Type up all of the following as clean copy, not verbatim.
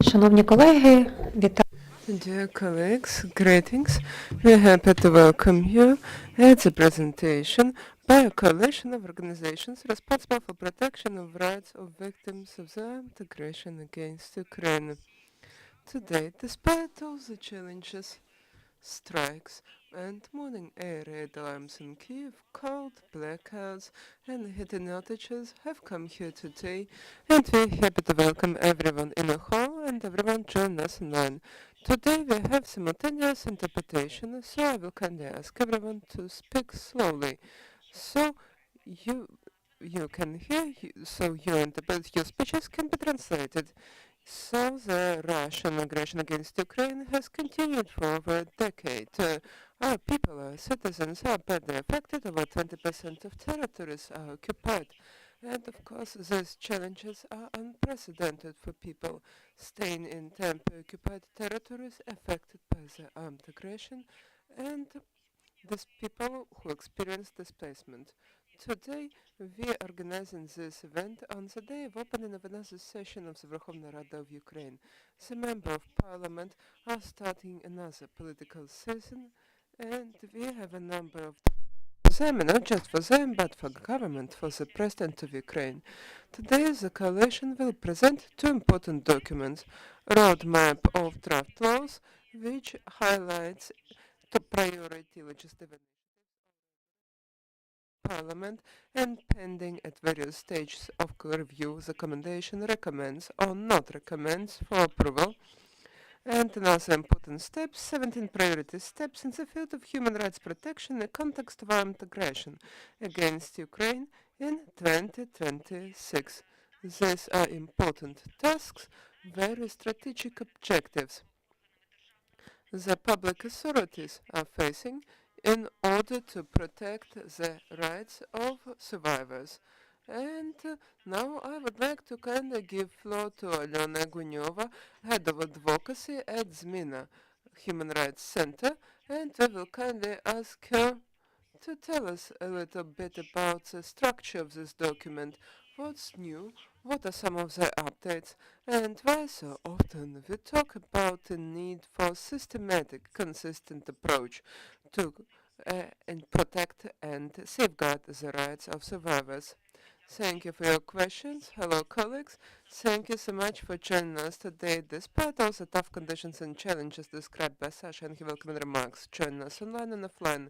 Шановні колеги, вітаю. Dear colleagues, greetings. We're happy to welcome you at the presentation by a coalition of organizations responsible for protection of rights of victims of the armed aggression against Ukraine. Today, despite all the challenges, strikes, and morning air raid alarms in Kiev, cold blackouts, and heating outages have come here today, and we're happy to welcome everyone in the hall and everyone join us online. Today we have simultaneous interpretation, so I will kindly ask everyone to speak slowly, so you can hear, so your your speeches can be translated. So the Russian aggression against Ukraine has continued for over a decade. Our people, our citizens, are badly affected. Over 20% of territories are occupied. And of course, these challenges are unprecedented for people staying in temporary-occupied territories affected by the armed aggression and these people who experience displacement. Today, we are organizing this event on the day of opening of another session of the Verkhovna Rada of Ukraine. The Member of Parliament are starting another political season, and we have a number of them, not just for them, but for government, for the President of Ukraine. Today, the coalition will present two important documents: roadmap of draft laws, which highlights top priority legislative Parliament, and pending at various stages of review, the recommendation recommends or not recommends for approval. And another important step, 17 priority steps in the field of human rights protection in the context of armed aggression against Ukraine in 2026. These are important tasks, very strategic objectives the public authorities are facing in order to protect the rights of survivors. And now I would like to kindly give floor to Alyona Lunyova, Head of Advocacy at ZMINA Human Rights Center, and I will kindly ask her to tell us a little bit about the structure of this document, what's new, what are some of the updates, and why so often we talk about the need for systematic, consistent approach to and protect and safeguard the rights of survivors. Thank you for your questions. Hello, colleagues. Thank you so much for joining us today, despite all the tough conditions and challenges described by Sasha in his welcoming remarks, joining us online and offline.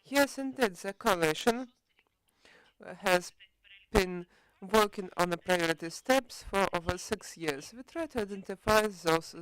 Yes, indeed, the coalition has been working on the priority steps for over 6 years. We try to identify those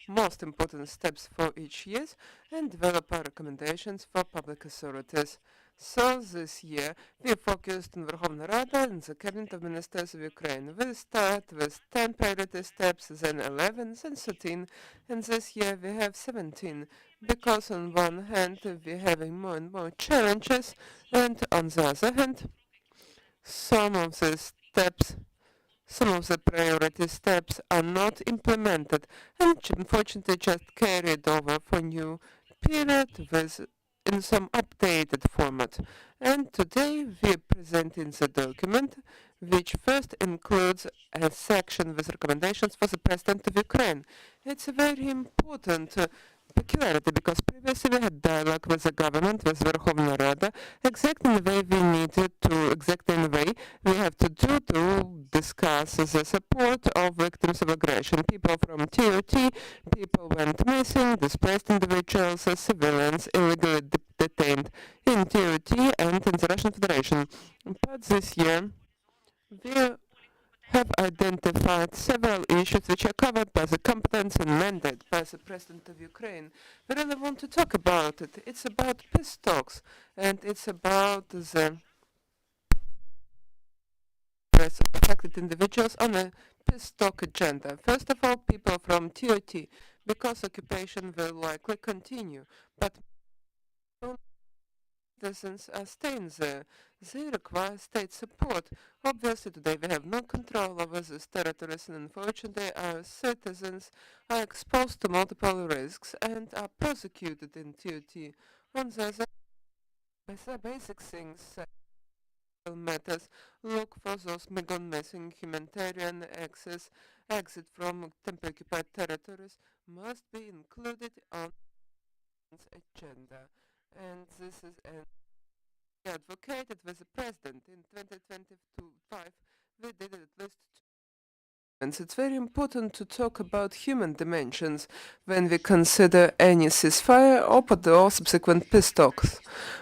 most important steps for each year and develop our recommendations for public authorities. So this year we focused on Verkhovna Rada and the Cabinet of Ministers of Ukraine. We start with 10 priority steps, then 11, then 13, and this year we have 17 because on one hand we're having more and more challenges and on the other hand some of the steps, some of the priority steps are not implemented and unfortunately just carried over for new period with in some updated format. And today we are presenting the document which first includes a section with recommendations for the President of Ukraine. It's a very important peculiarity because previously we had dialogue with the government, with Verkhovna Rada, exactly in the way we needed to, exactly in the way we have to do to discuss the support of victims of aggression. People from TOT, people went missing, displaced individuals, civilians illegally detained in TOT and in the Russian Federation. But this year we have identified several issues which are covered by the competence and mandate by the President of Ukraine. We really want to talk about it. It's about peace talks and it's about the rights of affected individuals on a peace talk agenda. First of all, people from TOT, because occupation will likely continue, but citizens are staying there. They require state support. Obviously, today we have no control over these territories, and unfortunately, our citizens are exposed to multiple risks and are persecuted in TOT. On the other basic things matters, look for those gone missing, humanitarian access, exit from temporarily occupied territories must be included on its agenda. And this is an advocated with the president in 2025. We did it at least it's very important to talk about human dimensions when we consider any ceasefire or subsequent peace talks.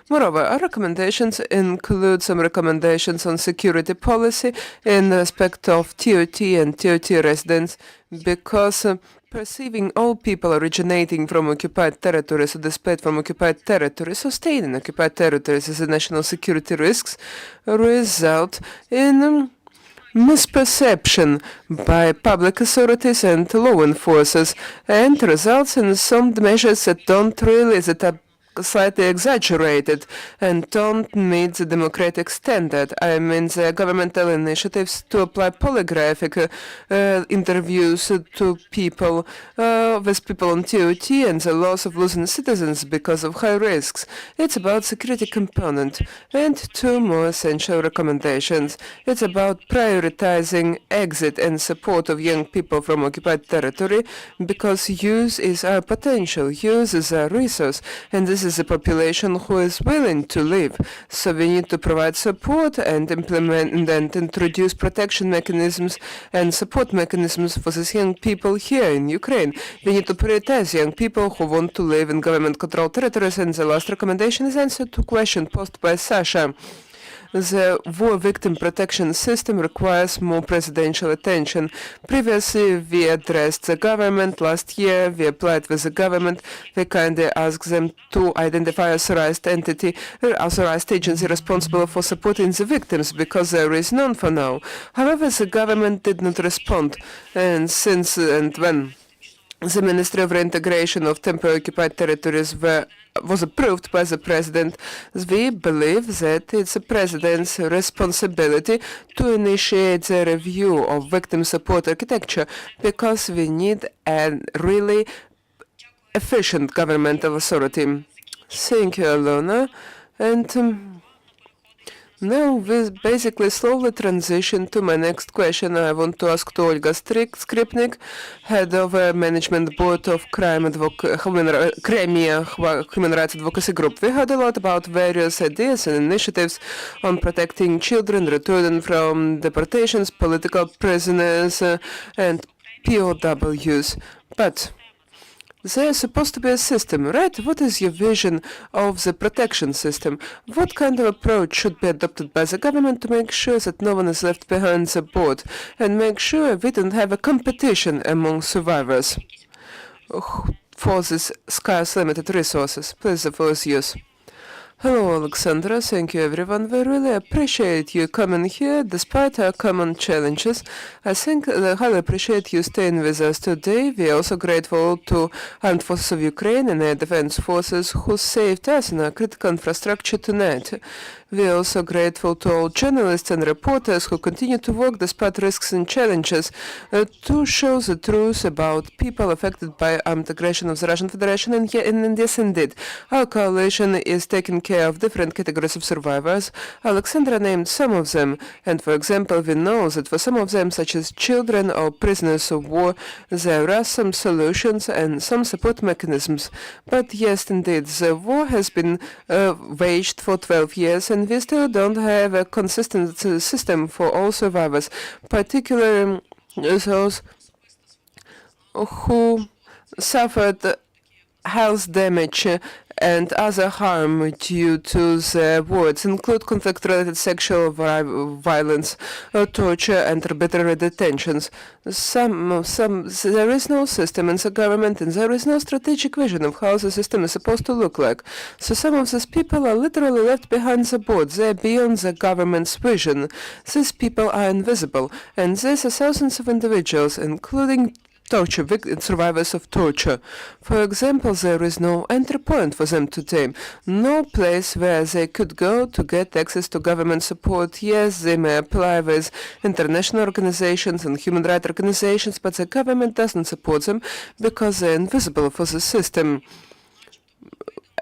Moreover, our recommendations include some recommendations on security policy in respect of TOT and TOT residents because perceiving all people originating from occupied territories or displaced from occupied territories or staying in occupied territories as a national security risks result in misperception by public authorities and law enforcers and results in some measures that are slightly exaggerated and don't meet the democratic standard. I mean the governmental initiatives to apply polygraphic interviews to people with people on TOT and the loss of losing citizens because of high risks. It's about security component and two more essential recommendations. It's about prioritizing exit and support of young people from occupied territory because youth is our potential, youth is our resource, and this is a population who is willing to live. So we need to provide support and implement and introduce protection mechanisms and support mechanisms for these young people here in Ukraine. We need to prioritize young people who want to live in government-controlled territories. And the last recommendation is answer to question posed by Sasha. The war victim protection system requires more presidential attention. Previously, we addressed the government. Last year, we applied with the government. We kindly asked them to identify authorized agency responsible for supporting the victims, because there is none for now. However, the government did not respond. And when the Ministry of Reintegration of Temporarily Occupied Territories was approved by the President, we believe that it's the President's responsibility to initiate the review of victim support architecture, because we need a really efficient governmental authority. Thank you, Alyona. And now we basically slowly transition to my next question. I want to ask to Olga Skrypnyk, Head of Management Board of Crimean Human Rights Advocacy Group. We heard a lot about various ideas and initiatives on protecting children returning from deportations, political prisoners, and POWs. But there's supposed to be a system, right? What is your vision of the protection system? What kind of approach should be adopted by the government to make sure that no one is left behind the board and make sure we don't have a competition among survivors for these scarce limited resources? Please, the floor is yours. Hello, Oleksandra. Thank you, everyone. We really appreciate you coming here despite our common challenges. I highly appreciate you staying with us today. We are also grateful to Armed Forces of Ukraine and Air Defense Forces who saved us and our critical infrastructure tonight. We are also grateful to all journalists and reporters who continue to work despite risks and challenges to show the truth about people affected by armed aggression of the Russian Federation. And yes, indeed, our coalition is taking care of different categories of survivors. Alexandra named some of them, and for example, we know that for some of them, such as children or prisoners of war, there are some solutions and some support mechanisms. But yes, indeed, the war has been waged for 12 years, and we still don't have a consistent system for all survivors, particularly those who suffered health damage and other harm due to the war. It include conflict-related sexual violence, torture, and arbitrary detentions. There is no system in the government, and there is no strategic vision of how the system is supposed to look like. So some of these people are literally left behind the board. They are beyond the government's vision. These people are invisible, and there are thousands of individuals, including survivors of torture. For example, there is no entry point for them today, no place where they could go to get access to government support. Yes, they may apply with international organizations and human rights organizations, but the government doesn't support them because they're invisible for the system.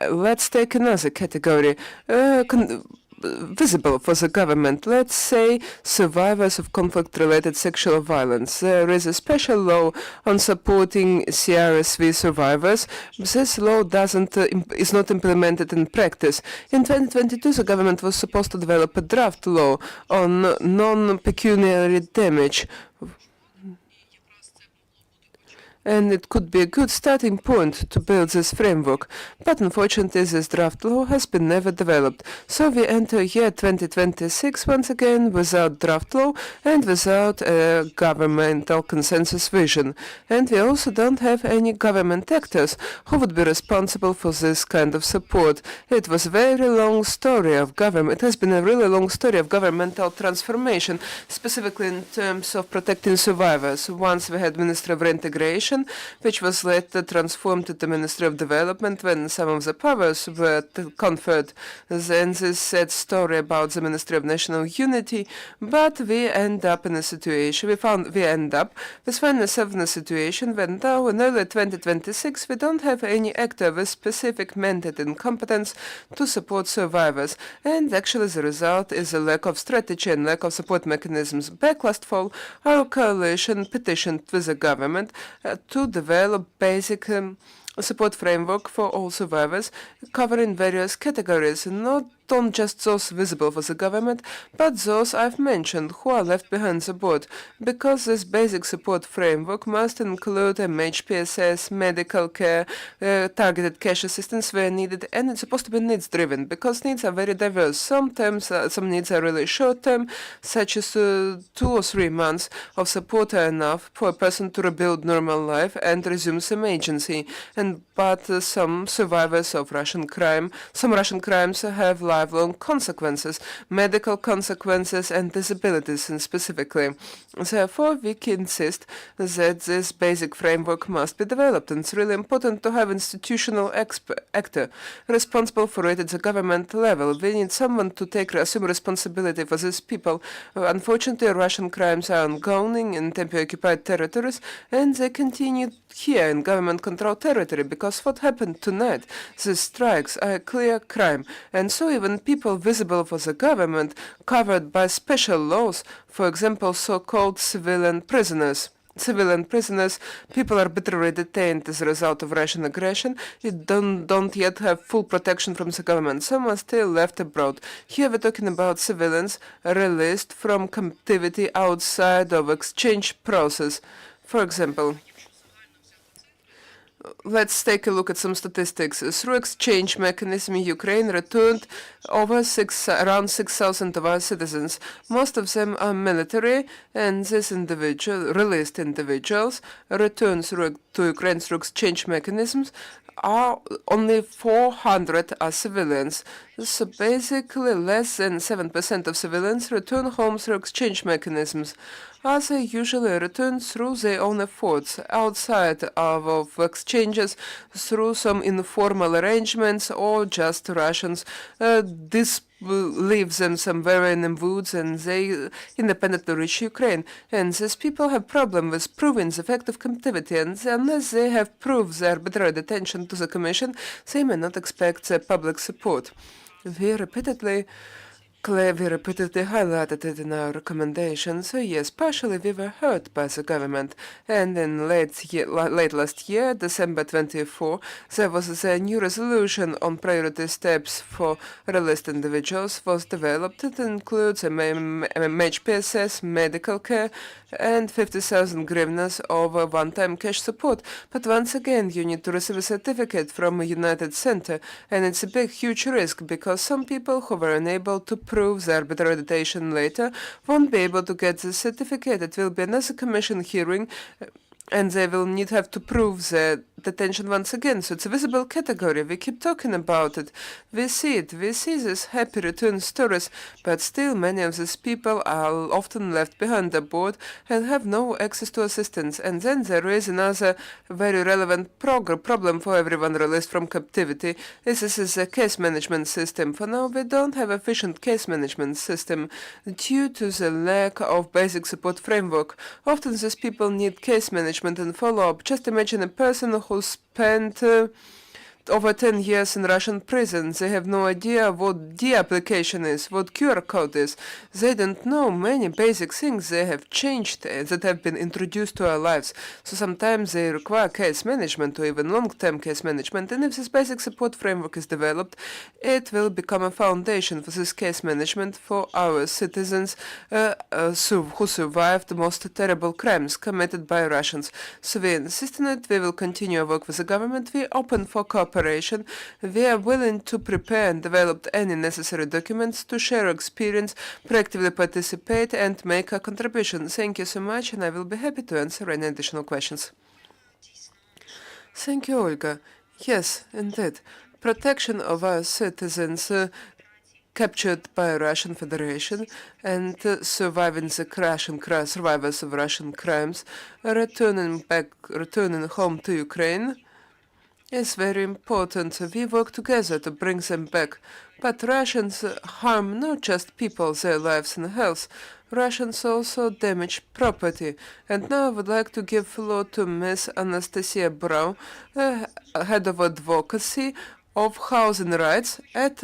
Let's take another category. visible for the government. Let's say survivors of conflict-related sexual violence. There is a special law on supporting CRSV survivors. This law is not implemented in practice. In 2022, the government was supposed to develop a draft law on non-pecuniary damage, and it could be a good starting point to build this framework. But unfortunately, this draft law has been never developed. So we enter year 2026 once again without draft law and without a governmental consensus vision. And we also don't have any government actors who would be responsible for this kind of support. It was a very long story of government. It has been a really long story of governmental transformation, specifically in terms of protecting survivors. Once we had Ministry of Reintegration, which was later transformed to the Ministry of Development when some of the powers were conferred. Then this sad story about the Ministry of National Unity, but we end up in a situation, we end up with ourselves in a situation when now in early 2026 we don't have any actor with specific mandate and competence to support survivors. And actually the result is a lack of strategy and lack of support mechanisms. Back last fall, our coalition petitioned with the government to develop basic support framework for all survivors, covering various categories, not just those visible for the government, but those I've mentioned who are left behind the board, because this basic support framework must include MHPSS, medical care, targeted cash assistance where needed, and it's supposed to be needs-driven, because needs are very diverse. Sometimes some needs are really short-term, such as 2 or 3 months of support are enough for a person to rebuild normal life and resume some agency. But some survivors of some Russian crimes have lifelong consequences, medical consequences and disabilities specifically. Therefore, we insist that this basic framework must be developed, and it's really important to have institutional actor responsible for it at the government level. We need someone to assume responsibility for these people. Unfortunately, Russian crimes are ongoing in temporarily occupied territories, and they continue here in government-controlled territory, because what happened tonight, these strikes are a clear crime. And so even people visible for the government, covered by special laws, for example, so-called civilian prisoners, people arbitrarily detained as a result of Russian aggression, don't yet have full protection from the government. Some are still left abroad. Here we're talking about civilians released from captivity outside of exchange process. For example, let's take a look at some statistics. Through exchange mechanism, Ukraine returned around 6,000 of our citizens. Most of them are military, and these released individuals returned to Ukraine through exchange mechanisms. Only 400 are civilians. So basically less than 7% of civilians return home through exchange mechanisms. Others usually return through their own efforts, outside of exchanges, through some informal arrangements, or just Russians leave them somewhere in the woods and they independently reach Ukraine. And these people have problem with proving the fact of captivity, and unless they have proved their arbitrary detention to the Commission, they may not expect public support. We repeatedly highlighted it in our recommendations. So yes, partially we were hurt by the government, and in late last year, December 24, there was a new resolution on priority steps for released individuals was developed. It includes MHPSS, medical care, and 50,000 hryvnias of one-time cash support. But once again, you need to receive a certificate from a United Center, and it's a huge risk, because some people who were unable to prove their arbitrary detention later won't be able to get the certificate. It will be another commission hearing, and they will have to prove the detention once again. So it's a visible category. We keep talking about it. We see it. We see these happy return stories, but still many of these people are often left behind the board and have no access to assistance. And then there is another very relevant problem for everyone released from captivity. This is a case management system. For now, we don't have efficient case management system due to the lack of basic support framework. Often these people need case management and follow-up. Just imagine a person who spent over 10 years in Russian prisons. They have no idea what de-application is, what QR code is. They don't know many basic things they have changed, that have been introduced to our lives. So sometimes they require case management or even long-term case management. And if this basic support framework is developed, it will become a foundation for this case management for our citizens who survived the most terrible crimes committed by Russians. So we insist on it. We will continue our work with the government. We are open for cooperation. We are willing to prepare and develop any necessary documents to share our experience, proactively participate, and make a contribution. Thank you so much, and I will be happy to answer any additional questions. Thank you, Olga. Yes, indeed. Protection of our citizens captured by Russian Federation and surviving the survivors of Russian crimes, returning home to Ukraine is very important. We work together to bring them back. But Russians harm not just people, their lives and health. Russians also damage property. And now I would like to give floor to Ms. Anastasia Burau, head of advocacy of housing rights at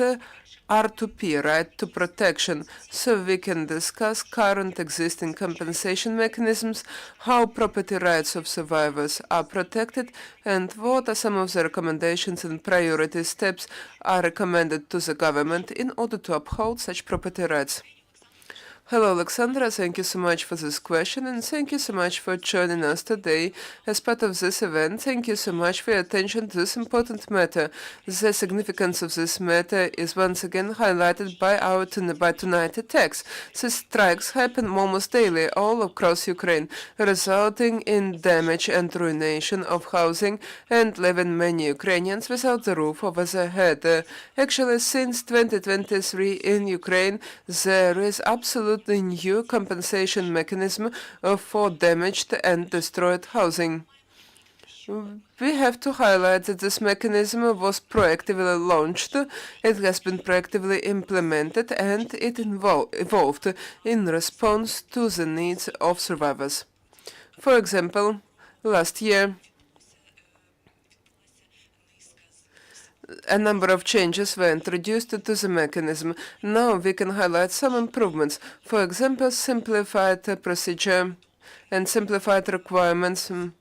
R2P, Right to Protection, so we can discuss current existing compensation mechanisms, how property rights of survivors are protected, and what are some of the recommendations and priority steps are recommended to the government in order to uphold such property rights. Hello, Oleksandra. Thank you so much for this question, and thank you so much for joining us today as part of this event. Thank you so much for your attention to this important matter. The significance of this matter is once again highlighted by tonight's attacks. These strikes happen almost daily all across Ukraine, resulting in damage and ruination of housing and leaving many Ukrainians without the roof over their head. Actually, since 2023 in Ukraine, there is absolutely new compensation mechanism for damaged and destroyed housing. We have to highlight that this mechanism was proactively launched, it has been proactively implemented, and it evolved in response to the needs of survivors. For example, last year, a number of changes were introduced to the mechanism. Now we can highlight some improvements. For example, simplified procedure and simplified requirements to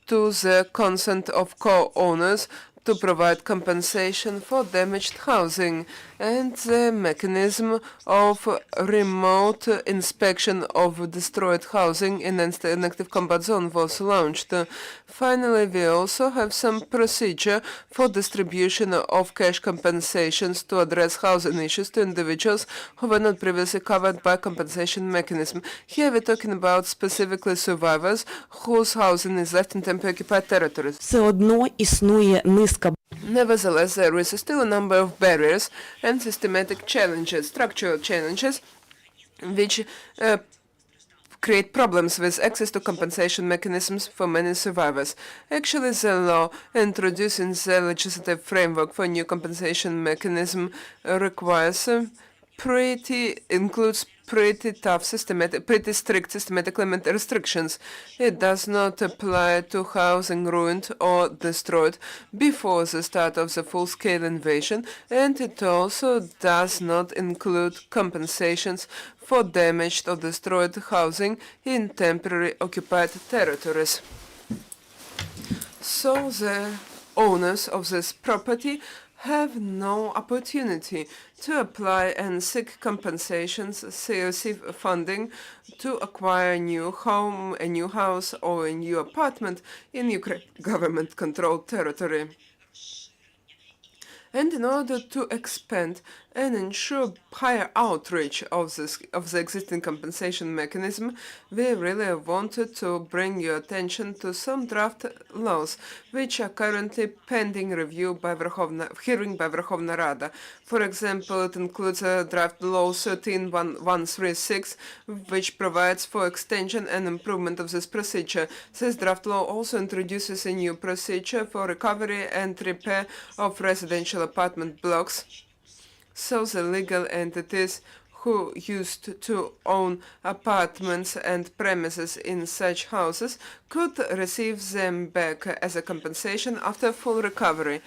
the consent of co-owners to provide compensation for damaged housing, and the mechanism of remote inspection of destroyed housing in an active combat zone was launched. Finally, we also have some procedure for distribution of cash compensations to address housing issues to individuals who were not previously covered by compensation mechanism. Here we're talking about specifically survivors whose housing is left in temporarily occupied territories. Все одно існує низка. Nevertheless, there is still a number of barriers and systematic challenges, structural challenges, which create problems with access to compensation mechanisms for many survivors. Actually, the law introducing the legislative framework for new compensation mechanism includes pretty strict systematic limit restrictions. It does not apply to housing ruined or destroyed before the start of the full-scale invasion, and it also does not include compensations for damaged or destroyed housing in temporarily occupied territories. So the owners of this property have no opportunity to apply and seek compensations, receive funding to acquire a new home, a new house, or a new apartment in Ukraine government-controlled territory. And in order to expand and ensure higher outreach of the existing compensation mechanism, we really wanted to bring your attention to some draft laws which are currently pending review by hearing by Verkhovna Rada. For example, it includes a draft law 13136, which provides for extension and improvement of this procedure. This draft law also introduces a new procedure for recovery and repair of residential apartment blocks, so the legal entities who used to own apartments and premises in such houses could receive them back as a compensation after full recovery.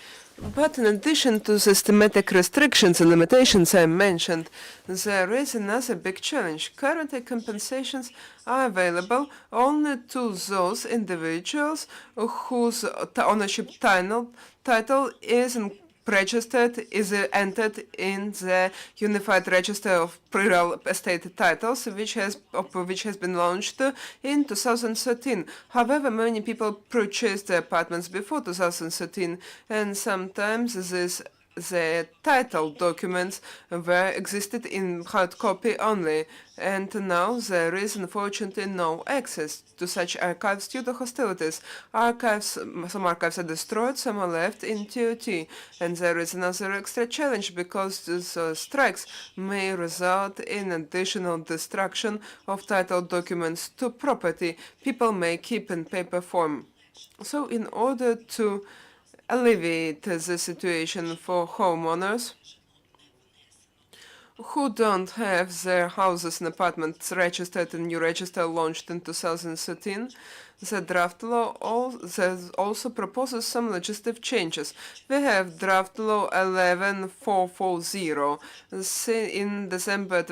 But in addition to systematic restrictions and limitations I mentioned, there is another big challenge. Currently, compensations are available only to those individuals whose ownership title is entered in the Unified Register of Plural Estate Titles, which has been launched in 2013. However, many people purchased their apartments before 2013, and sometimes the title documents existed in hard copy only, and now there is unfortunately no access to such archives due to hostilities. Some archives are destroyed, some are left in TOT, and there is another extra challenge because these strikes may result in additional destruction of title documents to property people may keep in paper form. So in order to alleviate the situation for homeowners who don't have their houses and apartments registered in new register launched in 2013, the draft law also proposes some legislative changes. We have draft law 11440. Since December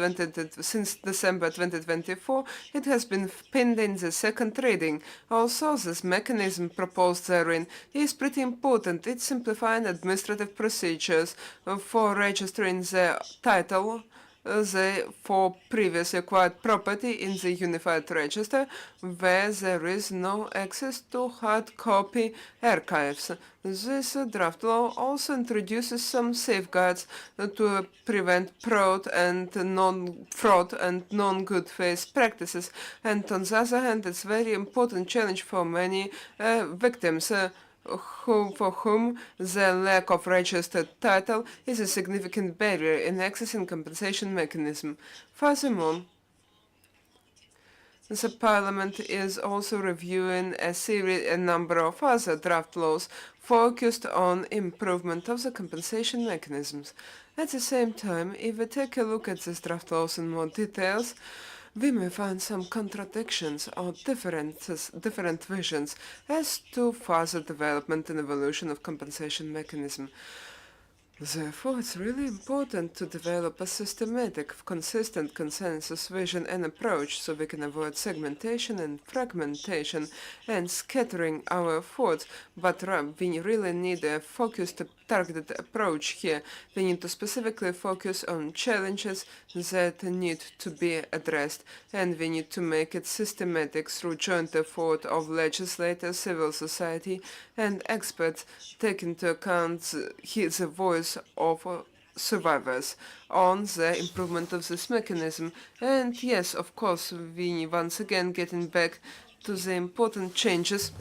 2024, it has been pending the second reading. Also, this mechanism proposed therein is pretty important. It's simplifying administrative procedures for registering the title for previously acquired property in the Unified Register, where there is no access to hard copy archives. This draft law also introduces some safeguards to prevent fraud and non-good faith practices. And on the other hand, it's a very important challenge for many victims. For whom the lack of registered title is a significant barrier in accessing compensation mechanism. Furthermore, the Parliament is also reviewing a number of other draft laws focused on improvement of the compensation mechanisms. At the same time, if we take a look at these draft laws in more details, we may find some contradictions or different visions as to further development and evolution of compensation mechanism. Therefore, it's really important to develop a systematic, consistent consensus vision and approach so we can avoid segmentation and fragmentation and scattering our efforts. But we really need a focused, targeted approach here. We need to specifically focus on challenges that need to be addressed, and we need to make it systematic through joint effort of legislators, civil society, and experts, take into account the voice of survivors on the improvement of this mechanism. And yes, of course, we once again getting back to the important changes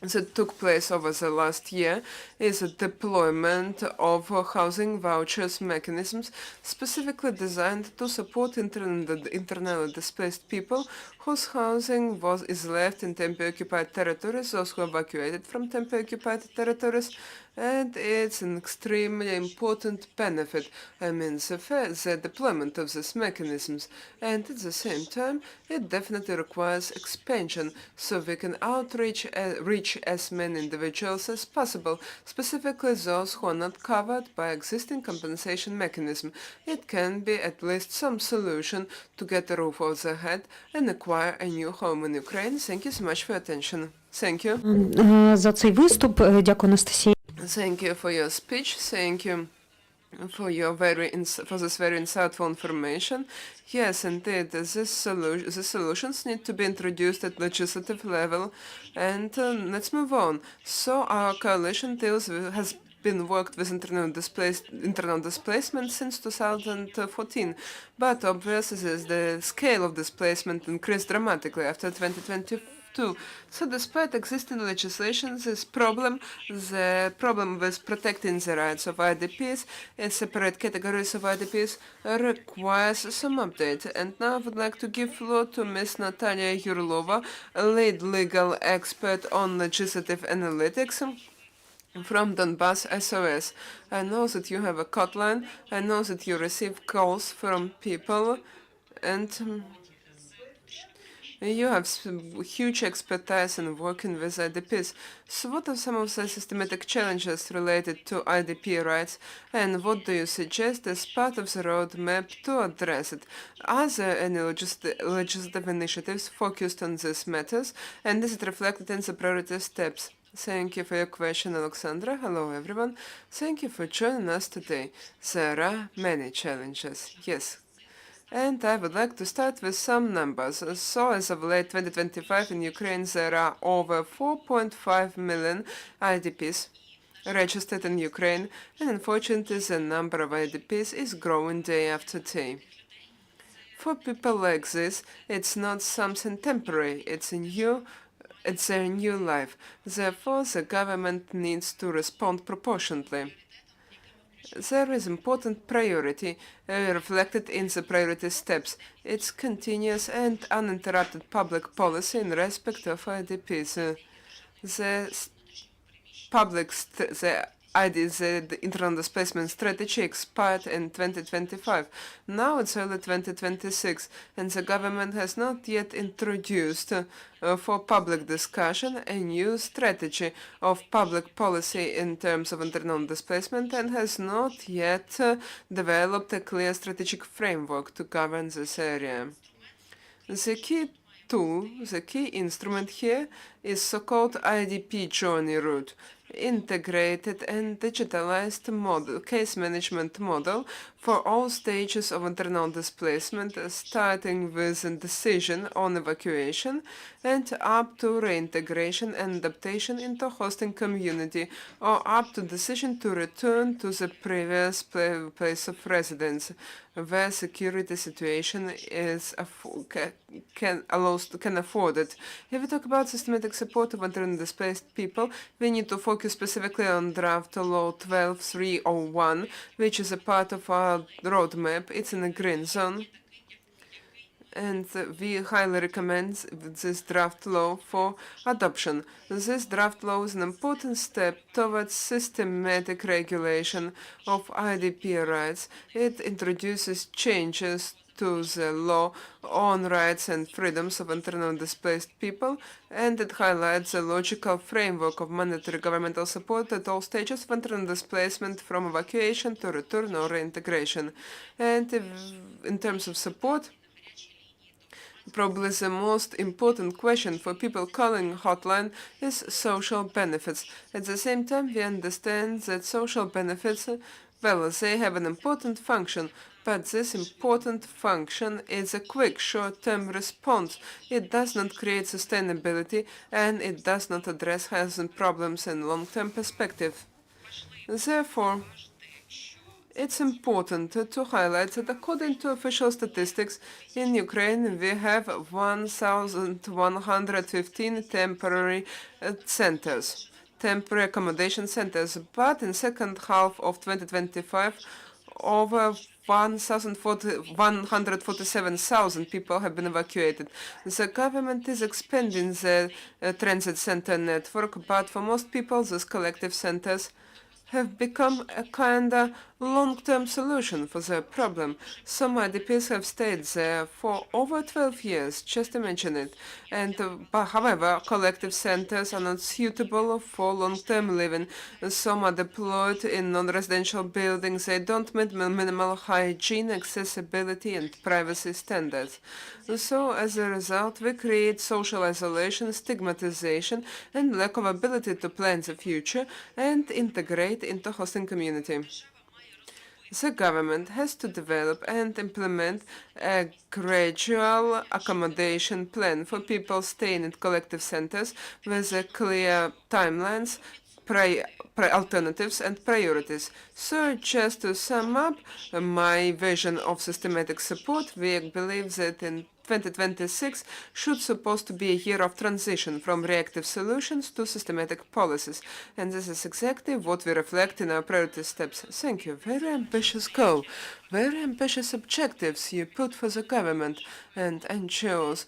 that took place over the last year is a deployment of housing vouchers mechanisms specifically designed to support internally displaced people whose housing is left in temporarily occupied territories, those who evacuated from temporarily occupied territories, and it's an extremely important benefit. The deployment of these mechanisms, and at the same time, it definitely requires expansion so we can reach as many individuals as possible, specifically those who are not covered by existing compensation mechanism. It can be at least some solution to get a roof over their head and acquire a new home in Ukraine. Thank you so much for your attention. Thank you. За цей виступ. Дякую, Анастасія. Thank you for your speech. Thank you for your this very insightful information. Yes, indeed, these solutions need to be introduced at legislative level. And let's move on. So our coalition has been worked with internal displacement since 2014, but obviously the scale of displacement increased dramatically after 2022. So despite existing legislation, the problem with protecting the rights of IDPs and separate categories of IDPs requires some update. And now I would like to give floor to Ms. Natalia Yurlova, a lead legal expert on legislative analytics from Donbas-SOS. I know that you have a hotline. I know that you receive calls from people, and you have huge expertise in working with IDPs. So what are some of the systematic challenges related to IDP rights, and what do you suggest as part of the roadmap to address it? Are there any legislative initiatives focused on these matters, and is it reflected in the priority steps? Thank you for your question, Oleksandra. Hello, everyone. Thank you for joining us today. There are many challenges. Yes. And I would like to start with some numbers. So as of late 2025 in Ukraine, there are over 4.5 million IDPs registered in Ukraine, and unfortunately the number of IDPs is growing day after day. For people like this, it's not something temporary, it's their new life. Therefore, the government needs to respond proportionately. There is important priority reflected in the priority steps. It's continuous and uninterrupted public policy in respect of IDPs. The internal displacement strategy expired in 2025. Now it's early 2026, and the government has not yet introduced for public discussion a new strategy of public policy in terms of internal displacement, and has not yet developed a clear strategic framework to govern this area. The key tool, the key instrument here is so-called IDP journey route, integrated and digitalized model, case management model for all stages of internal displacement, starting with a decision on evacuation and up to reintegration and adaptation into hosting community, or up to decision to return to the previous place of residence, where security situation is can afford it. If we talk about systematic support of internally displaced people, we need to focus specifically on draft law 12301, which is a part of our roadmap. It's in a green zone, and we highly recommend this draft law for adoption. This draft law is an important step towards systematic regulation of IDP rights. It introduces changes to the law on rights and freedoms of internally displaced people, and it highlights the logical framework of mandatory governmental support at all stages of internal displacement, from evacuation to return or reintegration. And in terms of support, probably the most important question for people calling hotline is social benefits. At the same time, we understand that social benefits, well, they have an important function, but this important function is a quick, short-term response. It does not create sustainability, and it does not address housing problems in long-term perspective. Therefore, it's important to highlight that according to official statistics, in Ukraine we have 1,115 temporary centers, temporary accommodation centers, but in second half of 2025, over 147,000 people have been evacuated. The government is expanding the transit center network, but for most people, these collective centers have become a kind of long-term solution for their problem. Some IDPs have stayed there for over 12 years, just imagine it. And however, collective centers are not suitable for long-term living. Some are deployed in non-residential buildings. They don't meet minimal hygiene, accessibility, and privacy standards. So, as a result, we create social isolation, stigmatization, and lack of ability to plan the future and integrate into hosting community. The government has to develop and implement a gradual accommodation plan for people staying in collective centers with clear timelines, alternatives and priorities. So just to sum up my vision of systematic support, we believe that in 2026 should supposed to be a year of transition from reactive solutions to systematic policies. And this is exactly what we reflect in our priority steps. Thank you. Very ambitious goal. Very ambitious objectives you put for the government and NGOs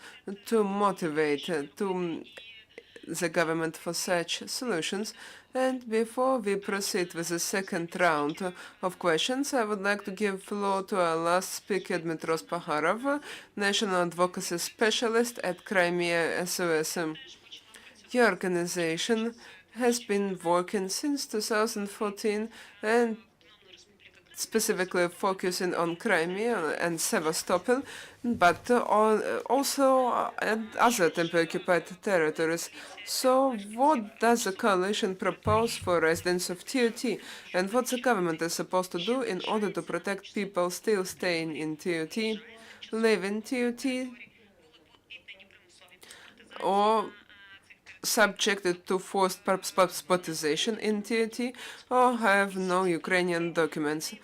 to motivate the government for such solutions. And before we proceed with the second round of questions, I would like to give floor to our last speaker, Dmitry Spafarov, National Advocacy Specialist at CrimeaSOS. Your organization has been working since 2014 and specifically focusing on Crimea and Sevastopol, but and other temporarily occupied territories. So what does the coalition propose for residents of TOT, and what the government is supposed to do in order to protect people still staying in TOT, live in TOT, or subjected to forced spotization in TOT, or have no Ukrainian documents?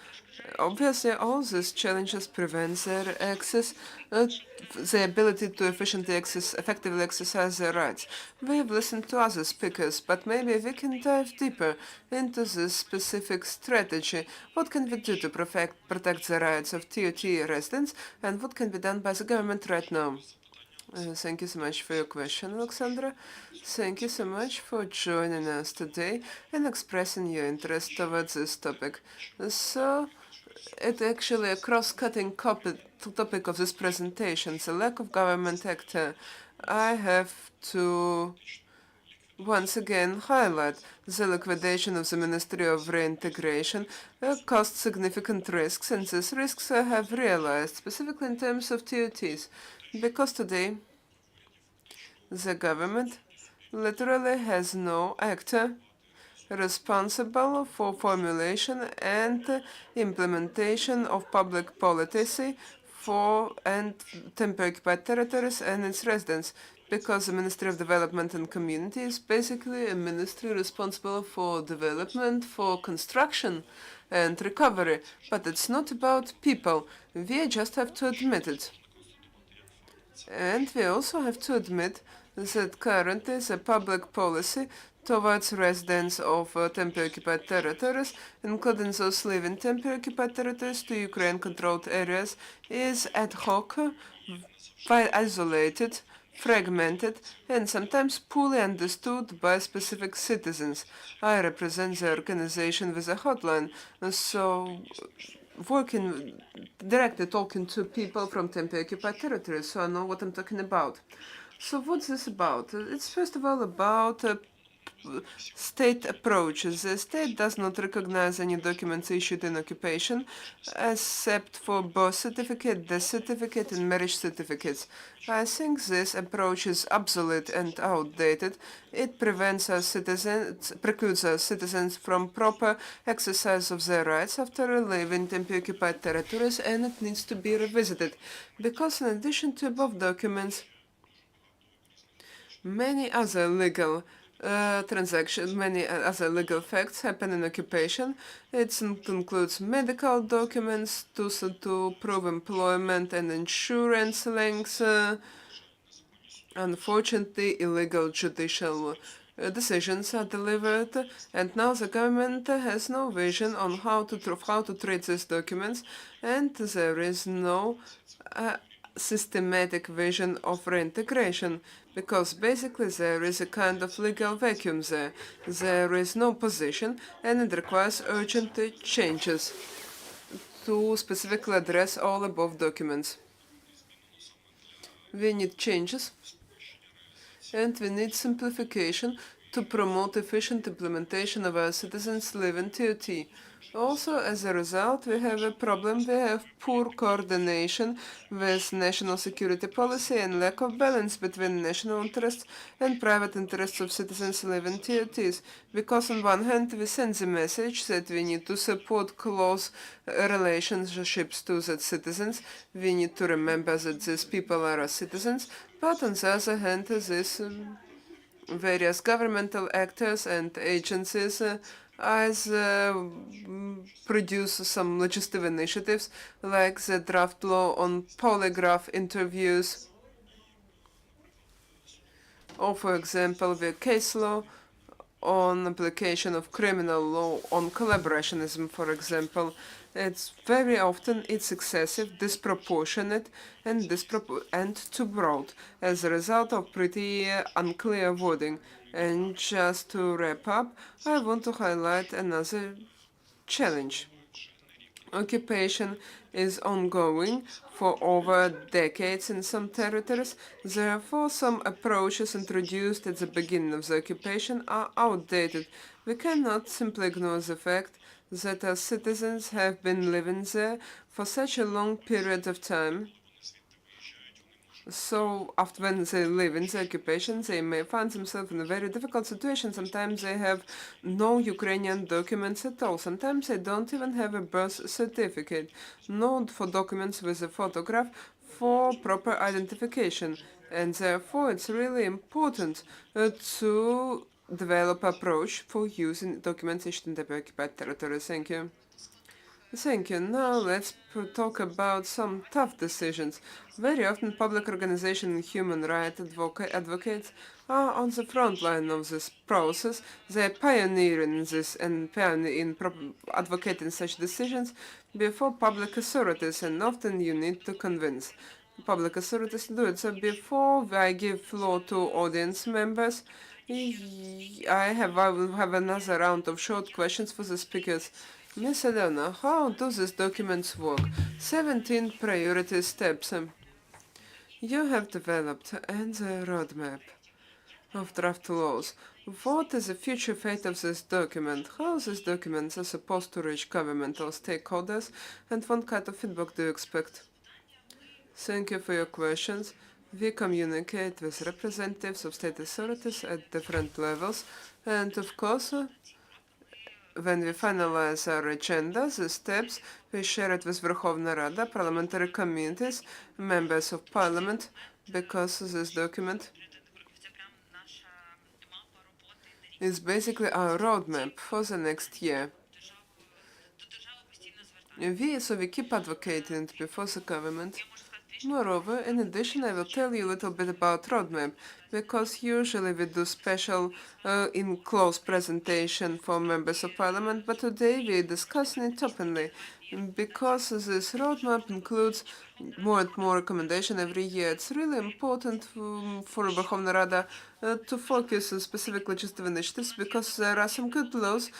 Obviously, all these challenges prevent their access, the ability to effectively exercise their rights. We have listened to other speakers, but maybe we can dive deeper into this specific strategy. What can we do to protect the rights of TOT residents, and what can be done by the government right now? Thank you so much for your question, Oleksandra. Thank you so much for joining us today and expressing your interest towards this topic. So, it's actually a cross-cutting topic of this presentation, the lack of government actor. I have to once again highlight the liquidation of the Ministry of Reintegration caused significant risks, and these risks I have realized, specifically in terms of TOTs, because today the government literally has no actor responsible for formulation and implementation of public policy for temporarily occupied territories and its residents, because the Ministry of Development and Community is basically a ministry responsible for development, for construction and recovery, but it's not about people. We just have to admit it. And we also have to admit that currently the public policy towards residents of temporarily occupied territories, including those living temporarily occupied territories to Ukraine-controlled areas, is ad hoc, isolated, fragmented, and sometimes poorly understood by specific citizens. I represent the organization with a hotline, so directly talking to people from temporarily occupied territories, so I know what I'm talking about. So what's this about? It's first of all about state approaches. The state does not recognize any documents issued in occupation, except for birth certificate, death certificate, and marriage certificates. I think this approach is obsolete and outdated. It precludes our citizens from proper exercise of their rights after leaving temporarily occupied territories, and it needs to be revisited. Because in addition to above documents, many other legal many other legal facts happen in occupation. It includes medical documents to prove employment and insurance links. Unfortunately, illegal judicial decisions are delivered, and now the government has no vision on how to treat these documents, and there is no systematic vision of reintegration, because basically there is a kind of legal vacuum there. There is no position, and it requires urgent changes to specifically address all above documents. We need changes, and we need simplification to promote efficient implementation of our citizens live in TOT. Also, as a result, we have a problem. We have poor coordination with national security policy and lack of balance between national interests and private interests of citizens living in TOTs. Because on one hand, we send the message that we need to support close relationships to the citizens. We need to remember that these people are our citizens. But on the other hand, these various governmental actors and agencies produce some legislative initiatives, like the draft law on polygraph interviews, or, for example, the case law on application of criminal law on collaborationism, for example. It's very often excessive, disproportionate, and too broad as a result of pretty unclear wording. And just to wrap up, I want to highlight another challenge. Occupation is ongoing for over decades in some territories. Therefore, some approaches introduced at the beginning of the occupation are outdated. We cannot simply ignore the fact that our citizens have been living there for such a long period of time. So, after when they live in the occupation, they may find themselves in a very difficult situation. Sometimes they have no Ukrainian documents at all. Sometimes they don't even have a birth certificate, nor for documents with a photograph for proper identification. And therefore, it's really important to develop approach for using documents issued in the occupied territory. Thank you. Thank you. Now let's talk about some tough decisions. Very often public organizations and human rights advocates are on the front line of this process. They are pioneering this and pioneering advocating such decisions before public authorities, and often you need to convince public authorities to do it. So before I give floor to audience members, I will have another round of short questions for the speakers. Ms. Alyona, how do these documents work? 17 priority steps you have developed and the roadmap of draft laws. What is the future fate of this document? How these documents are supposed to reach governmental stakeholders, and what kind of feedback do you expect? Thank you for your questions. We communicate with representatives of state authorities at different levels, and of course, when we finalize our agenda, the steps, we share it with Verkhovna Rada, parliamentary committees, members of parliament, because this document is basically our roadmap for the next year. We keep advocating before the government. Moreover, in addition, I will tell you a little bit about roadmap, because usually we do special in-close presentation for members of parliament, but today we're discussing it openly, because this roadmap includes more and more recommendation every year. It's really important for Verkhovna Rada to focus on specific legislative initiatives, because there are some good laws,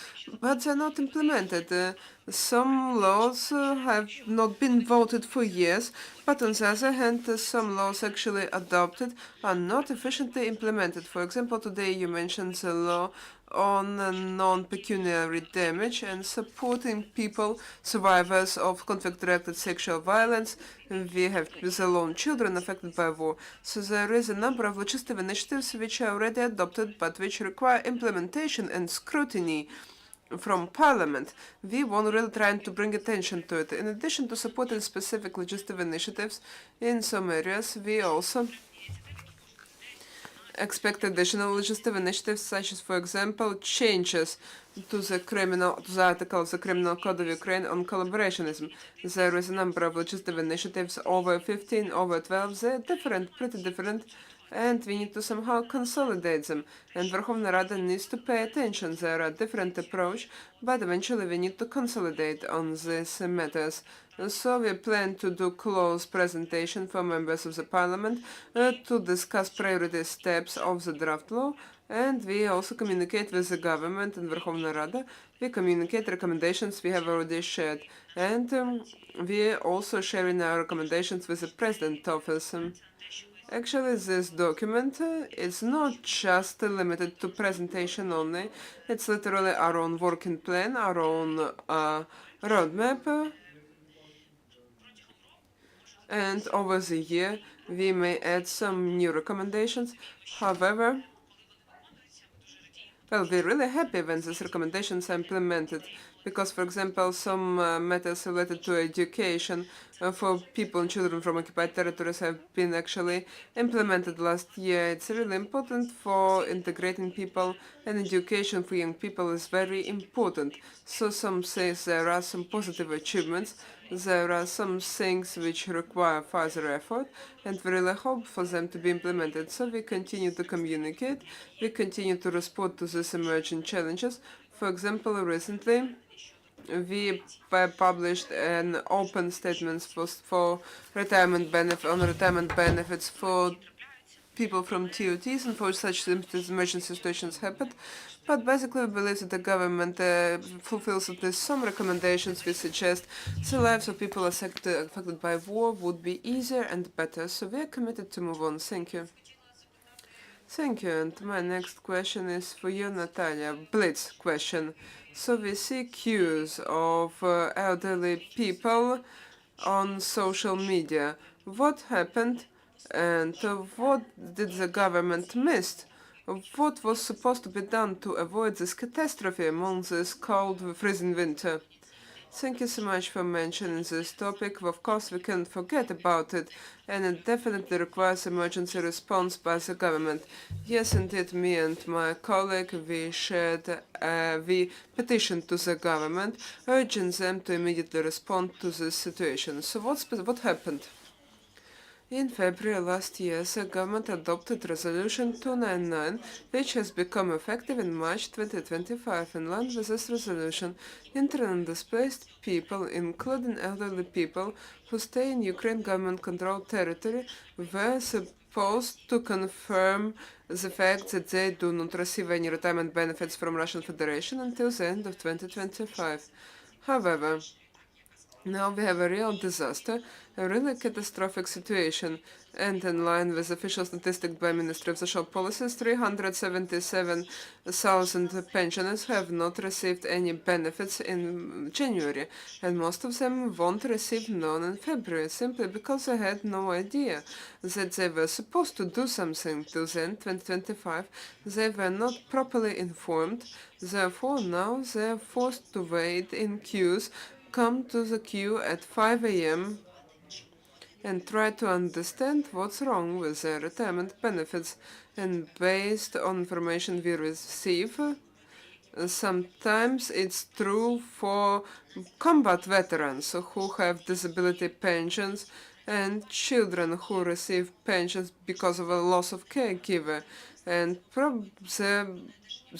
but they're not implemented. Some laws have not been voted for years, but on the other hand, some laws actually adopted are not efficiently implemented. For example, today you mentioned the law on non-pecuniary damage and supporting people, survivors of conflict-directed sexual violence. We have the lone children affected by war. So there is a number of legislative initiatives which are already adopted, but which require implementation and scrutiny from Parliament. We want really trying to bring attention to it. In addition to supporting specific legislative initiatives in some areas, we also expect additional legislative initiatives, such as, for example, changes to the article of the Criminal Code of Ukraine on collaborationism. There is a number of legislative initiatives, over 15, over 12. They're different, pretty different, and we need to somehow consolidate them. And Verkhovna Rada needs to pay attention. There are different approach, but eventually we need to consolidate on these matters. So we plan to do close presentation for members of the parliament to discuss priority steps of the draft law, and we also communicate with the government and Verkhovna Rada. We communicate recommendations we have already shared, and we are also sharing our recommendations with the President's office. Actually, this document is not just limited to presentation only. It's literally our own working plan, our own roadmap. And over the year, we may add some new recommendations. However, well, we're really happy when these recommendations are implemented, because, for example, some matters related to education for people and children from occupied territories have been actually implemented last year. It's really important for integrating people, and education for young people is very important. So some say there are some positive achievements. There are some things which require further effort, and we really hope for them to be implemented. So we continue to communicate, we continue to respond to these emerging challenges. For example, recently, we published an open statement for retirement benefits for people from TOTs and for such emergency situations happened. But basically, we believe that the government fulfills at least some recommendations we suggest. The lives of people affected by war would be easier and better. So we are committed to move on. Thank you. Thank you. And my next question is for you, Natalia. Blitz question. So we see queues of elderly people on social media. What happened and what did the government miss? What was supposed to be done to avoid this catastrophe among this cold, freezing winter? Thank you so much for mentioning this topic. Of course, we can't forget about it, and it definitely requires emergency response by the government. Yes, indeed, me and my colleague, we petitioned to the government, urging them to immediately respond to this situation. So what happened? In February last year, the government adopted Resolution 299, which has become effective in March 2025. In line with this resolution, internally and displaced people, including elderly people who stay in Ukraine government-controlled territory, were supposed to confirm the fact that they do not receive any retirement benefits from Russian Federation until the end of 2025. However, now we have a real disaster, a really catastrophic situation, and in line with official statistics by Ministry of Social Policies, 377,000 pensioners have not received any benefits in January, and most of them won't receive none in February, simply because they had no idea that they were supposed to do something till then, 2025. They were not properly informed, therefore now they are forced to wait in queues, come to the queue at 5 a.m. and try to understand what's wrong with their retirement benefits. And based on information we receive, sometimes it's true for combat veterans who have disability pensions and children who receive pensions because of a loss of caregiver. And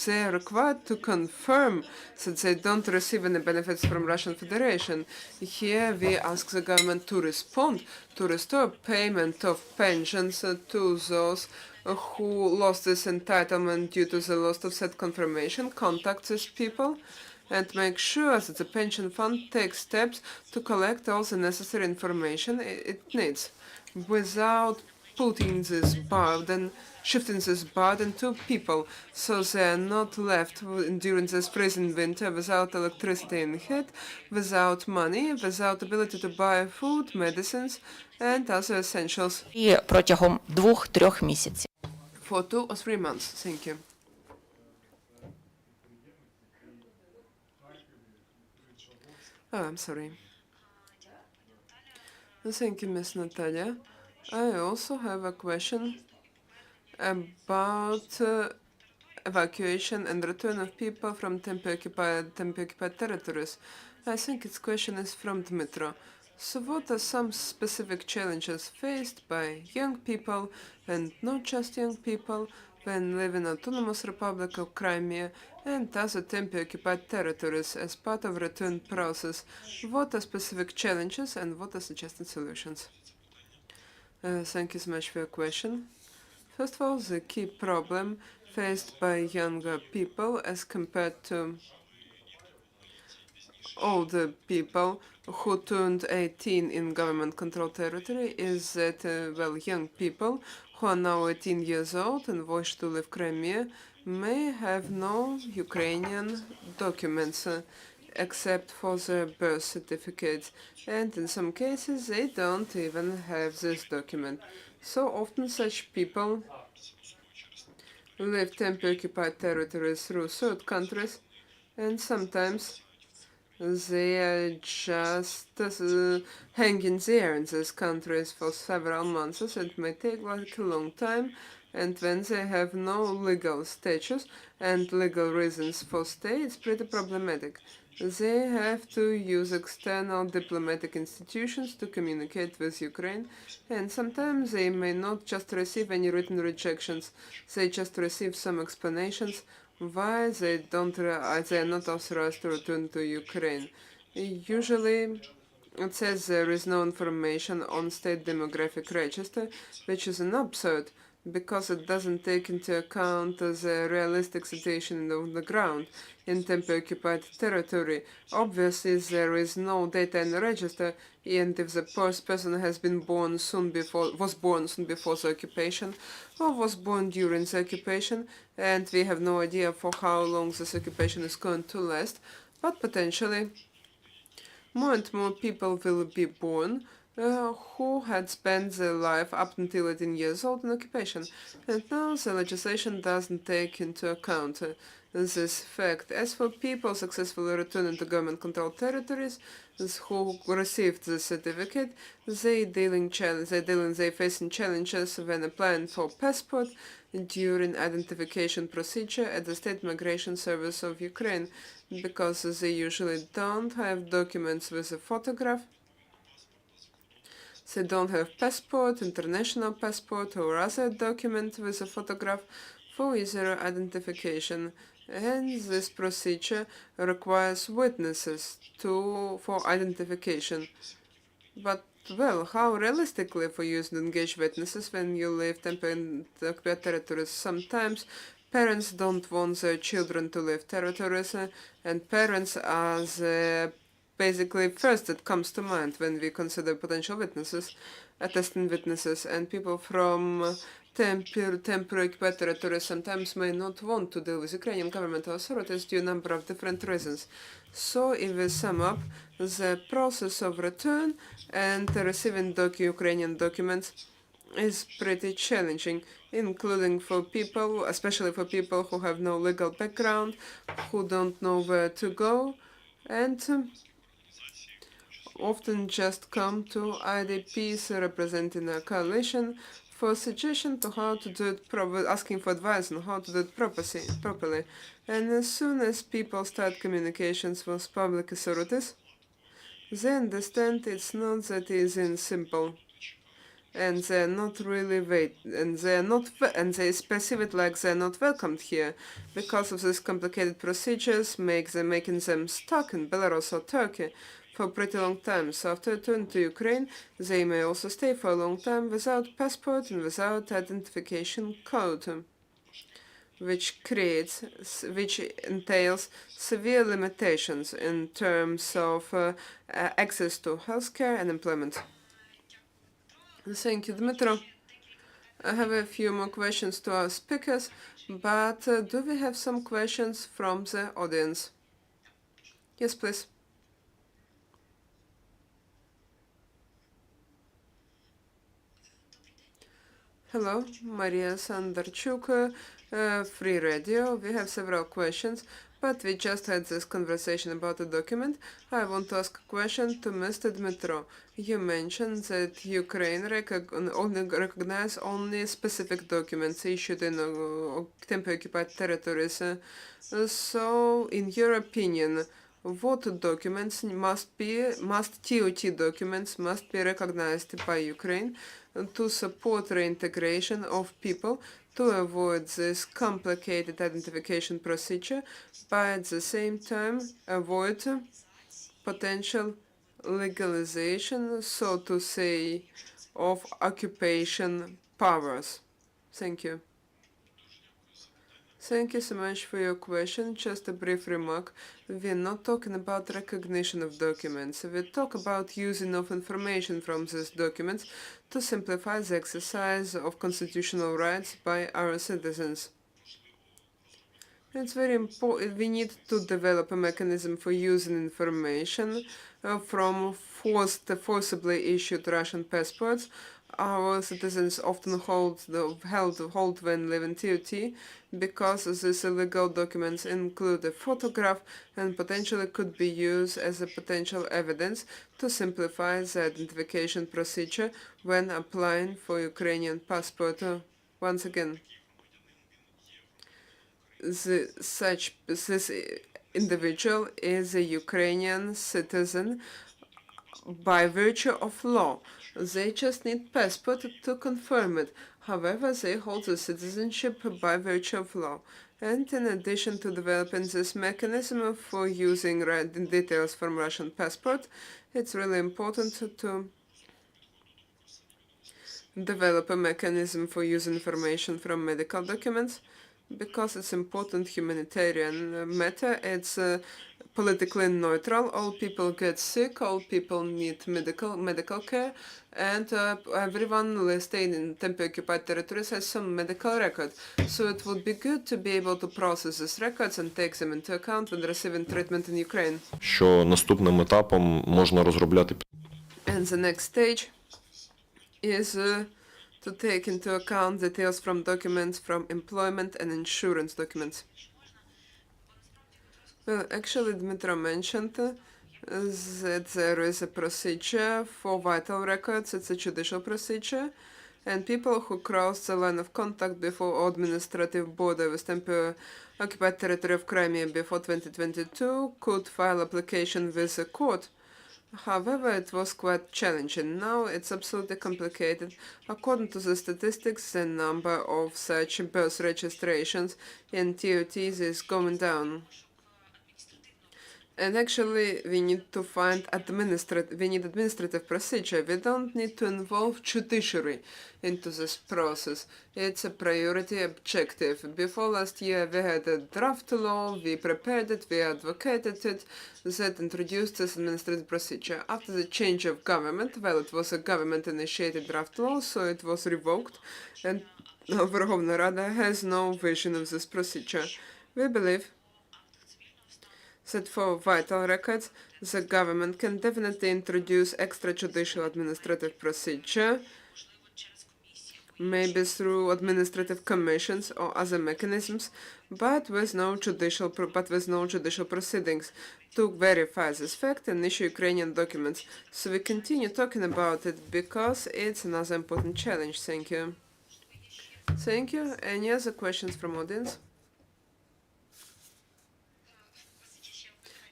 they are required to confirm that they don't receive any benefits from Russian Federation. Here we ask the government to respond, to restore payment of pensions to those who lost this entitlement due to the loss of said confirmation, contact these people, and make sure that the pension fund takes steps to collect all the necessary information it needs, without putting this burden, shifting this burden to people, so they are not left during this freezing winter without electricity in heat, without money, without ability to buy food, medicines, and other essentials. І протягом 2-3 місяців. For 2 or 3 months. Thank you. Oh, I'm sorry. Thank you, Ms. Natalia. I also have a question about evacuation and return of people from temporary-occupied territories. I think its question is from Dmitry. So what are some specific challenges faced by young people, and not just young people, when living in Autonomous Republic of Crimea and other temporary-occupied territories as part of return process? What are specific challenges and what are suggested solutions? Thank you so much for your question. First of all, the key problem faced by younger people as compared to older people who turned 18 in government-controlled territory is that, young people who are now 18 years old and wish to leave Crimea may have no Ukrainian documents except for their birth certificates, and in some cases they don't even have this document. So often such people leave temporary-occupied territories through third countries, and sometimes they are just hanging there in these countries for several months. It may take like a long time, and when they have no legal status and legal reasons for stay, it's pretty problematic. They have to use external diplomatic institutions to communicate with Ukraine, and sometimes they may not just receive any written rejections, they just receive some explanations why they are not authorized to return to Ukraine. Usually, it says there is no information on state demographic register, which is an absurd, because it doesn't take into account the realistic situation on the ground in temporarily occupied territory. Obviously, there is no data in the register, and if the person has been born soon before, was born soon before the occupation, or was born during the occupation, and we have no idea for how long this occupation is going to last, but potentially more and more people will be born who had spent their life up until 18 years old in occupation. And now the legislation doesn't take into account this fact. As for people successfully returning to government-controlled territories who received the certificate, they facing challenges when applying for passport during identification procedure at the State Migration Service of Ukraine, because they usually don't have documents with a photograph. They don't have passport, international passport, or other document with a photograph for either identification. And this procedure requires witnesses for identification. But, well, how realistically for you to engage witnesses when you live in occupied territories? Sometimes parents don't want their children to leave territories, and parents are the basically first that comes to mind when we consider potential witnesses, attesting witnesses, and people from temporary occupied territories sometimes may not want to deal with Ukrainian government authorities due to a number of different reasons. So if we sum up, the process of return and receiving Ukrainian documents is pretty challenging, including for people, especially for people who have no legal background, who don't know where to go, and often just come to IDPs representing a coalition for suggestion to how to do it properly, asking for advice on how to do it properly. And as soon as people start communications with public authorities, they understand it's not that easy and simple. And they're not really and they perceive it like they're not welcomed here because of these complicated procedures, making them stuck in Belarus or Turkey for a pretty long time. So after returning to Ukraine, they may also stay for a long time without passport and without identification code, which entails severe limitations in terms of access to healthcare and employment. Thank you, Dmitry. I have a few more questions to our speakers, but do we have some questions from the audience? Yes, please. Hello, Maria Sandarchuk, Free Radio. We have several questions, but we just had this conversation about the document. I want to ask a question to Mr. Dmitry. You mentioned that Ukraine recognizes only specific documents issued in temporarily occupied territories. So, in your opinion, what documents TOT documents must be recognized by Ukraine to support reintegration of people, to avoid this complicated identification procedure, but at the same time avoid potential legalization, so to say, of occupation powers? Thank you. Thank you so much for your question. Just a brief remark. We're not talking about recognition of documents. We talk about using of information from these documents to simplify the exercise of constitutional rights by our citizens. It's very important. We need to develop a mechanism for using information from forcibly issued Russian passports. Our citizens often hold when living TOT because these illegal documents include a photograph and potentially could be used as a potential evidence to simplify the identification procedure when applying for Ukrainian passport. Once again, this individual is a Ukrainian citizen by virtue of law. They just need passport to confirm it. However, they hold the citizenship by virtue of law. And in addition to developing this mechanism for using details from Russian passport, it's really important to develop a mechanism for using information from medical documents because it's important humanitarian matter. It's politically neutral. All people get sick. All people need medical care, and everyone staying in temporarily occupied territories has some medical record. So it would be good to be able to process these records and take them into account when receiving treatment in Ukraine. Що наступним етапом можна розробляти And the next stage is to take into account details from documents from employment and insurance documents. Well, actually, Dmitry mentioned that there is a procedure for vital records. It's a judicial procedure, and people who cross the line of contact before administrative border with temporarily occupied territory of Crimea before 2022 could file application with the court. However, it was quite challenging. Now it's absolutely complicated. According to the statistics, the number of such birth registrations in TOTs is going down. And actually, we need to find administrative procedure. We don't need to involve judiciary into this process. It's a priority objective. Before last year, we had a draft law, we prepared it, we advocated it, that introduced this administrative procedure. After the change of government, well, it was a government-initiated draft law, so it was revoked, and now Verkhovna Rada has no vision of this procedure. We believe that for vital records, the government can definitely introduce extrajudicial administrative procedure, maybe through administrative commissions or other mechanisms, but with no judicial proceedings to verify this fact and issue Ukrainian documents. So we continue talking about it because it's another important challenge. Thank you. Thank you. Any other questions from audience?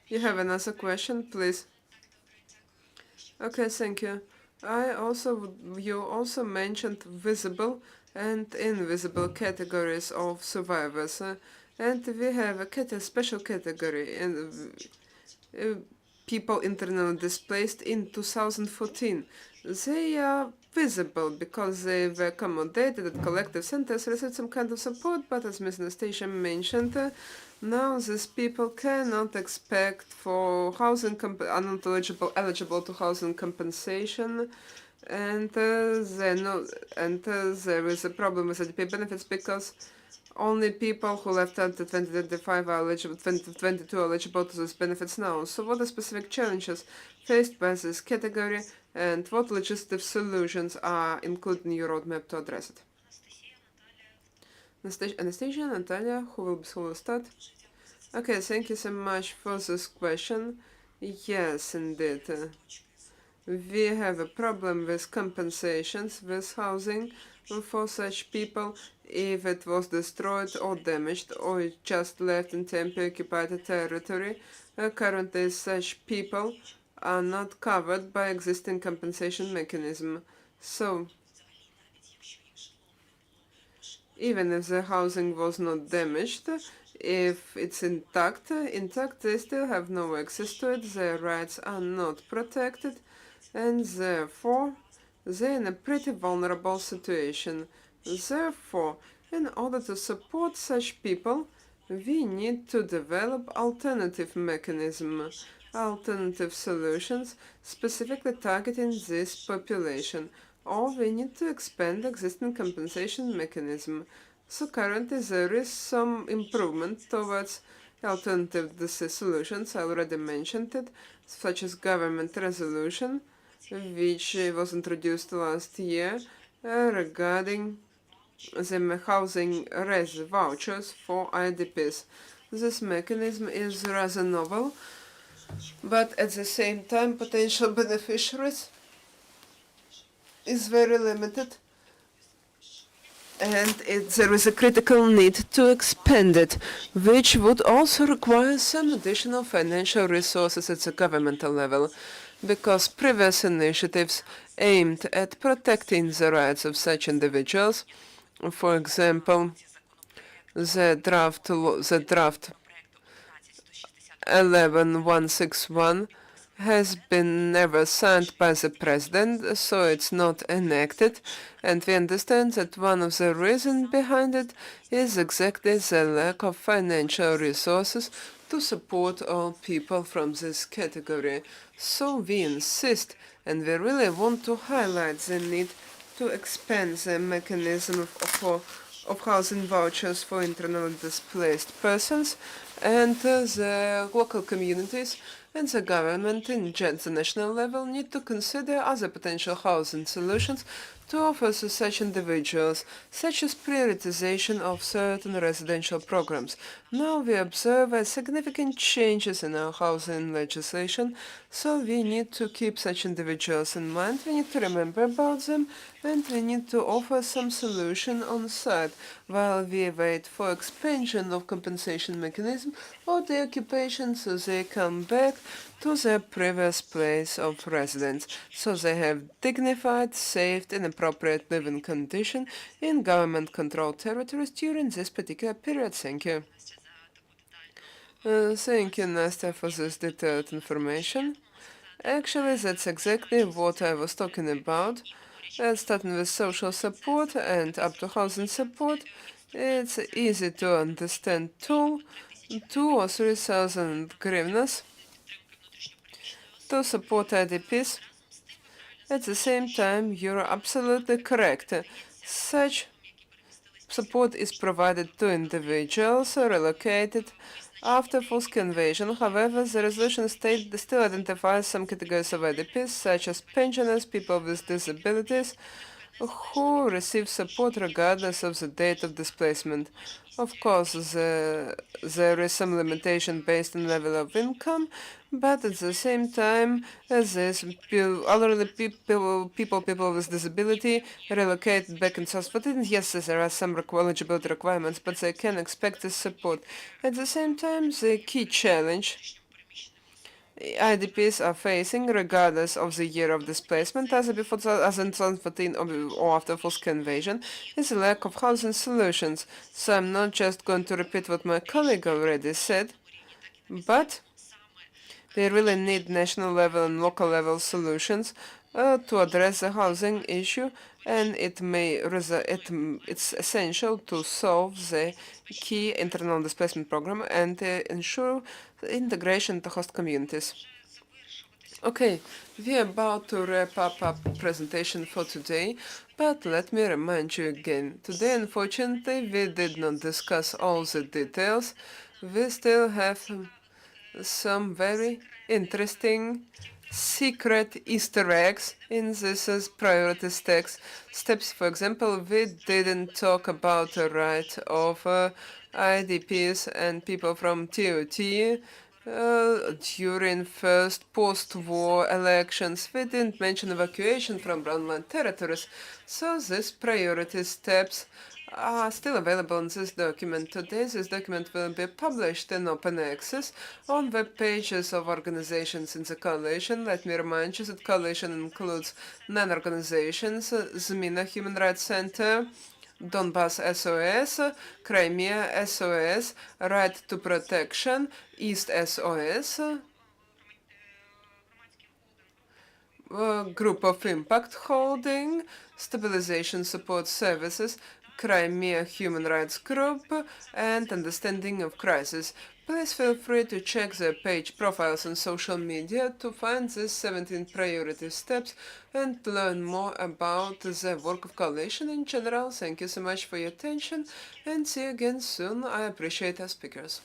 You have another question, please. Okay, thank you. You also mentioned visible and invisible categories of survivors, and we have a special category, and people internally displaced in 2014. They are visible because they've accommodated at collective centers, received some kind of support, but as Ms. Anastasia mentioned, now these people cannot expect for housing, are not eligible to housing compensation, and there is a problem with ADP benefits because only people who left until 2025 are eligible, 2022 are eligible to these benefits now. So what are specific challenges faced by this category, and what legislative solutions are included in your roadmap to address it? Anastasia, Natalia, who will start? Okay, thank you so much for this question. Yes, indeed. We have a problem with compensations with housing for such people if it was destroyed or damaged or just left in temporarily occupied territory. Currently, such people are not covered by existing compensation mechanism. So, even if the housing was not damaged, if it's intact, they still have no access to it, their rights are not protected, and therefore they're in a pretty vulnerable situation. Therefore, in order to support such people, we need to develop alternative mechanisms, alternative solutions, specifically targeting this population, or we need to expand existing compensation mechanism. So currently there is some improvement towards alternative solutions. I already mentioned it, such as government resolution, which was introduced last year regarding the housing vouchers for IDPs. This mechanism is rather novel, but at the same time potential beneficiaries is very limited, and there is a critical need to expand it, which would also require some additional financial resources at the governmental level, because previous initiatives aimed at protecting the rights of such individuals, for example, the draft 11161 has been never signed by the president, so it's not enacted. And we understand that one of the reasons behind it is exactly the lack of financial resources to support all people from this category. So we insist, and we really want to highlight the need to expand the mechanism of housing vouchers for internally displaced persons, and the local communities and the government in the national level need to consider other potential housing solutions to offer to such individuals, such as prioritization of certain residential programs. Now we observe significant changes in our housing legislation, so we need to keep such individuals in mind, we need to remember about them, and we need to offer some solution on site while we wait for expansion of compensation mechanism or the occupation, so they come back to their previous place of residence, so they have dignified, safe and appropriate living condition in government-controlled territories during this particular period. Thank you. Thank you, Nastya, for this detailed information. Actually, that's exactly what I was talking about. Starting with social support and up to housing support, it's easy to understand tool, 2 or 3,000 hryvnias to support IDPs. At the same time, you're absolutely correct. Such support is provided to individuals relocated after forced conversion. However, the resolution still identifies some categories of IDPs, such as pensioners, people with disabilities, who receive support regardless of the date of displacement. Of course, there is some limitation based on level of income, but at the same time, there's already people with disability relocated back in South Sudan. Yes, there are some eligibility requirements, but they can expect this support. At the same time, the key challenge IDPs are facing, regardless of the year of displacement, as in 2014 or after forced invasion, is a lack of housing solutions. So I'm not just going to repeat what my colleague already said, but they really need national level and local level solutions to address the housing issue, and it's essential to solve the key internal displacement program and ensure the integration to host communities. Okay, we are about to wrap up our presentation for today, but let me remind you again. Today, unfortunately, we did not discuss all the details. We still have some very interesting secret Easter eggs in this priority steps. For example, we didn't talk about the right of IDPs and people from TOT during first post-war elections. We didn't mention evacuation from brownland territories. So these priority steps are still available in this document. Today, this document will be published in open access on web pages of organizations in the coalition. Let me remind you that coalition includes 9 organizations: ZMINA Human Rights Center, Donbas-SOS, CrimeaSOS, Right to Protection, EastSOS, Group of Impact Holding, Stabilization Support Services, Crimean Human Rights Group, and Understanding of Crisis. Please feel free to check their page profiles on social media to find these 17 priority steps and learn more about the work of coalition in general. Thank you so much for your attention, and see you again soon. I appreciate our speakers.